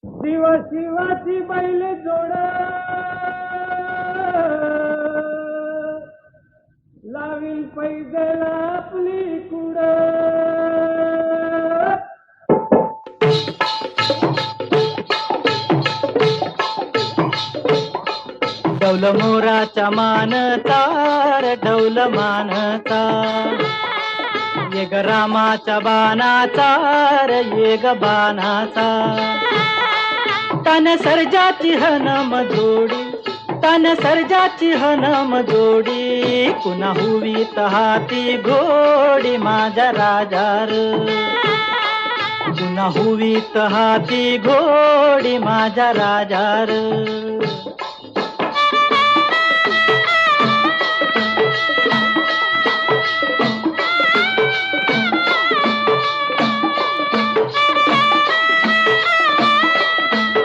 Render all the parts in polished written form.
शिवा शिवाची बैल जोड लावील पैदल आपली कुड डौल मोराच्या मानता डौल मानता ये ग रामाच्या बाणाचा ये ग बाणाचा तन सर्जाची हनम जोडी तन सर्जाची हनम जोडी पुन्हा हुवीत हाती घोडी माझ्या राजार पुन्हा हुवीत हाती घोडी माझ्या राजार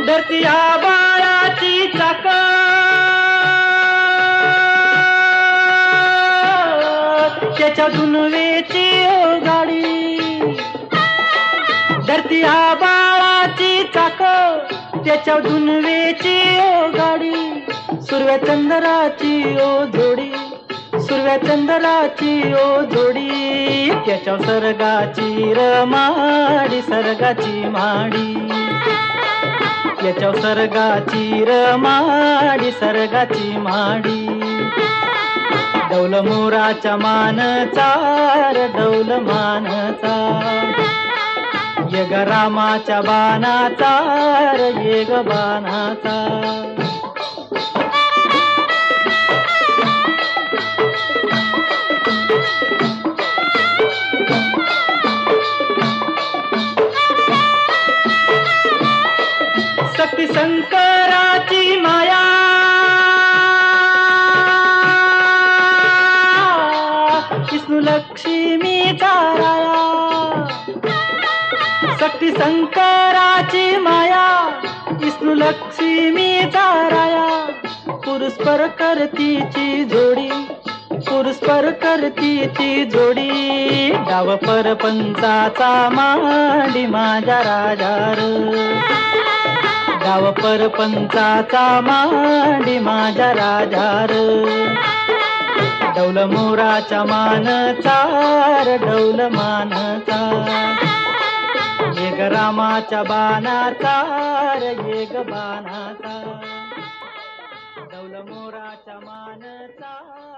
धरतीया बाळाची चाक त्याच्या दुनवेची गाडी धरतीया बाळाची चाक त्याच्या दुनवेची गाडी सुरव्या चंद्राची ओ जोडी सुरव्या चंद्राची ओ जोडी त्याच्या सर्गाची रमाडी सर्गाची माडी याच्या सर्गाची रमाडी सर्गाची माडी डौल मोराच्या मानचा डौल मानचा ये ग रामाच्या बाणाचा ये ग बाणाचा शक्ती शंकराची माया विष्णू लक्ष्मीचा राया शक्ती शंकराची माया विष्णू लक्ष्मीचा राया पुरुषपर करतीची जोडी पुरुषपर करतीची जोडी डाव परपंचाचा मांडी माझ्या राजार गाव परपंचाचा मांडी माझ्या राजार डौल मोराच्या मानचा डौल मानचा ये ग रामाच्या बाणाचा ये ग बाणाचा डौल मोराच्या मानचा